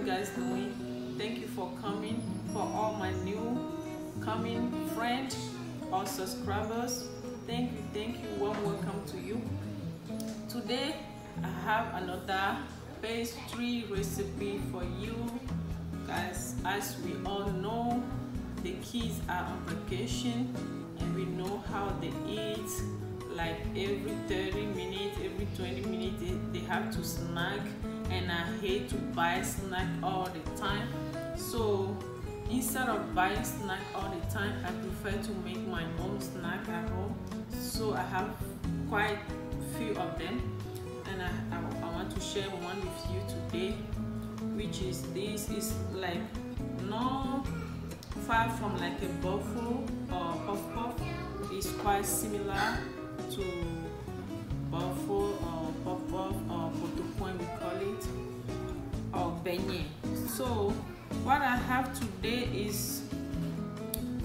you guys doing? Thank you for coming. For all my new coming friends or subscribers, thank you, warm welcome to you. Today I have another pastry recipe for you guys. As we all know, the kids are on vacation and we know how they eat. Like every 30 minutes, every 20 minutes they have to snack, and I hate to buy snack all the time. So instead of buying snack all the time, I prefer to make my own snack at home. So I have quite a few of them, and I want to share one with you today, which is this. Is like not far from like a buffalo or puff puff. It's quite similar to buffalo or puff puff or pot-au-point we call it, or beignet. So what I have today is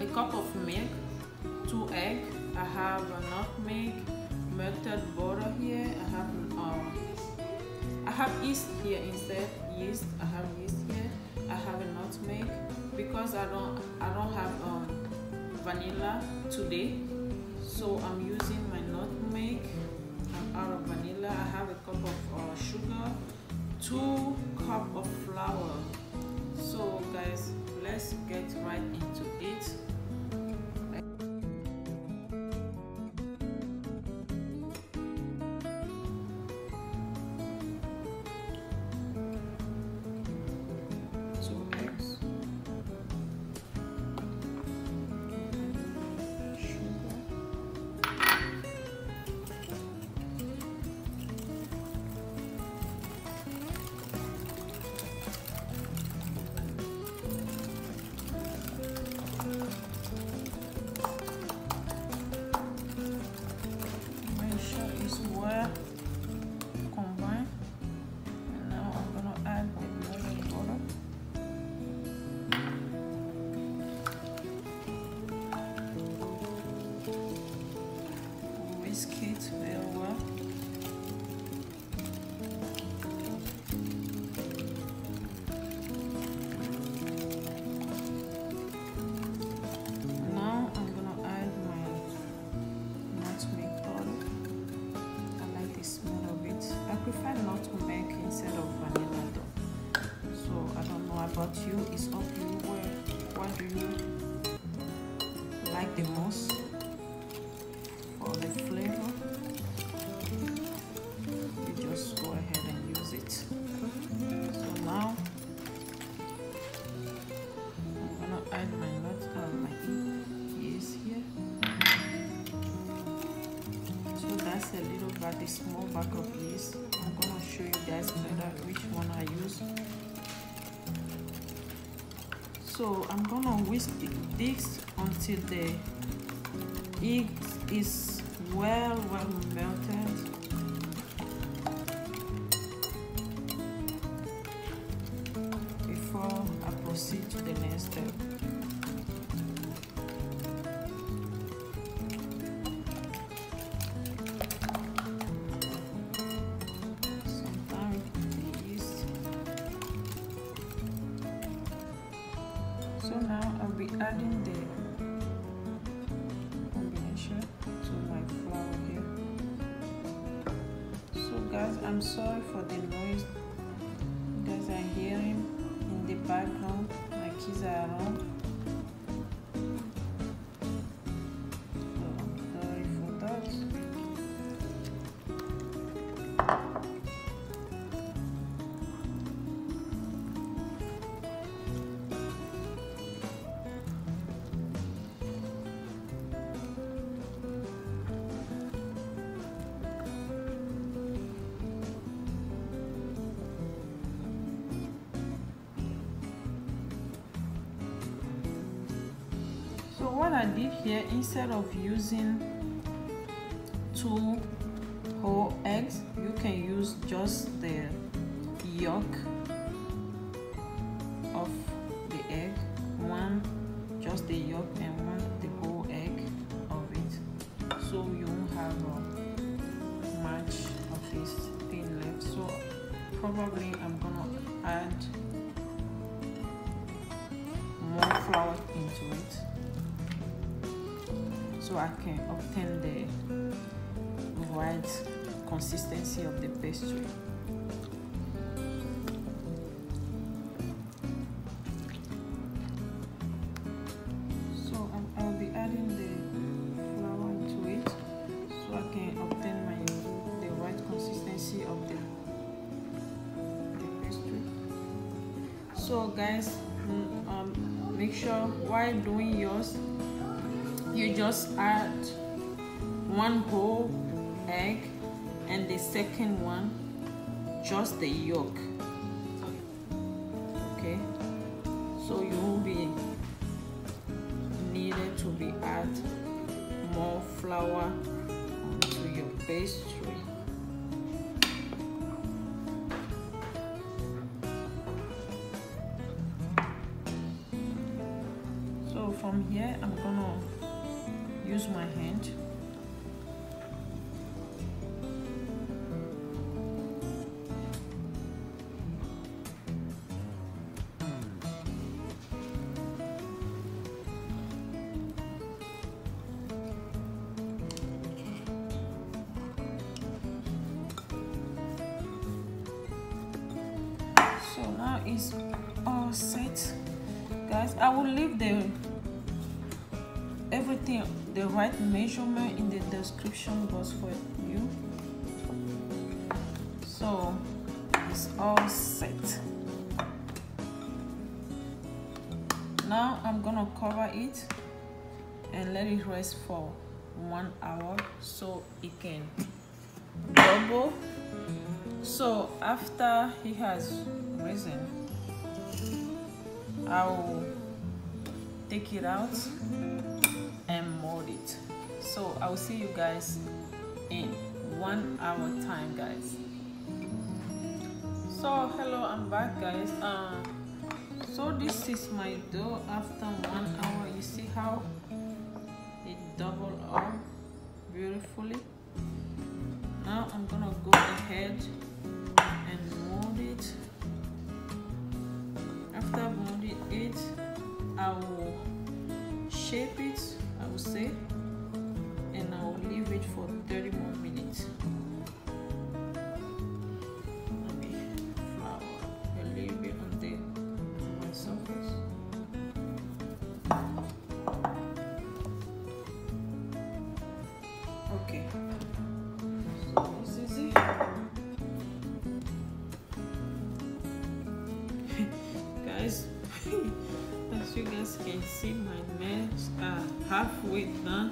a cup of milk, 2 eggs. I have a nutmeg, melted butter here. I have yeast here instead. Yeast. I have yeast here. I have a nutmeg because I don't have vanilla today. So I'm using my nutmeg. I'm out of vanilla. I have a cup of sugar, 2 cups of flour. So guys, let's get right into it. Combine, and now I'm gonna add the melted butter. Whisk it very well. Now I'm gonna add my nutmeg powder. I like the smell of it. I prefer nutmeg instead of vanilla though. So I don't know about you, it's up to you. What do you like the most for the flavor? You just go ahead and use it. So now I'm gonna add my yeast here. So that's a little bit, the small bag of yeast. I'm gonna show you guys better which one I use. So I'm gonna whisk this until the egg is well melted. Before I proceed to the next step. So now I'll be adding the combination to my flour here. So guys, I'm sorry for the noise you guys are hearing in the background. My kids are around. So I'm sorry for that. So what I did here, instead of using 2 whole eggs, you can use just the yolk of the egg, one just the yolk and one the whole egg of it, so you won't have much of this thing left. So probably I'm gonna add flour into it so I can obtain the right consistency of the pastry. So I'll be adding the flour into it so I can obtain the right consistency of the pastry. So guys, make sure while doing yours, you just add one whole egg and the second one just the yolk. Okay, so you won't be needed to be add more flour to your pastry. So from here I'm gonna use my hand. So now it's all set, guys. I will leave everything, the right measurement in the description box for you. So it's all set. Now I'm gonna cover it and let it rest for 1 hour so it can bubble. So after it has risen, I'll take it out and mold it. So I will see you guys in 1 hour time, guys. So hello, I'm back, guys. So this is my dough after 1 hour. You see how it doubled up beautifully. Now I'm gonna go ahead and mold it. After molding it, I will shape it, I will say, and I will leave it for 30 more minutes. Maybe flour a little bit on my surface. Okay, so this is it. Guys, as you guys can see, my nails are halfway done.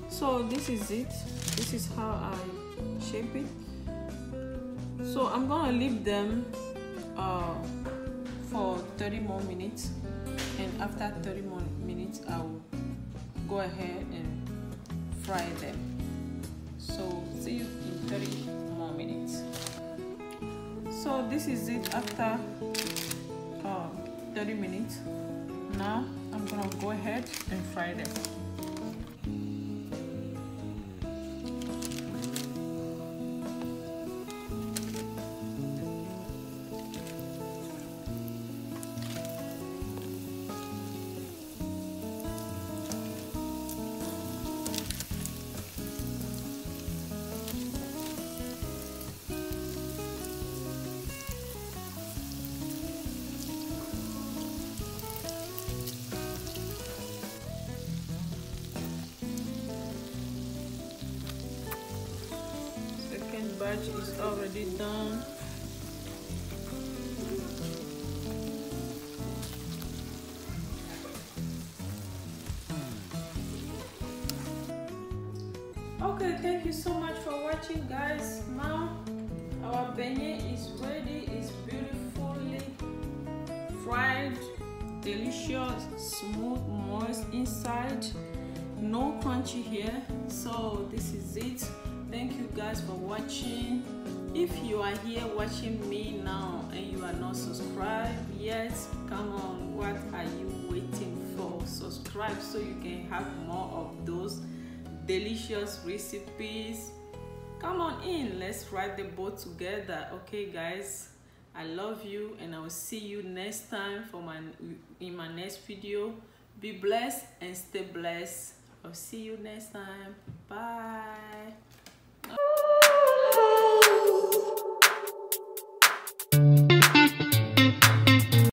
So this is it. This is how I shape it. So I'm gonna leave them for 30 more minutes, and after 30 more minutes I'll go ahead and fry them. So see you in 30 more minutes. So this is it after 30 minutes. Now I'm gonna go ahead and fry them. starch is already done. Okay, thank you so much for watching, guys. Now our beignet is ready. It's beautifully fried, delicious, smooth, moist inside, no crunchy here. So this is it. Thank you guys for watching. If you are here watching me now and you are not subscribed yet, come on, what are you waiting for? Subscribe so you can have more of those delicious recipes. Come on in, let's ride the boat together. Okay guys, I love you and I will see you next time in my next video. Be blessed and stay blessed. I'll see you next time. Bye.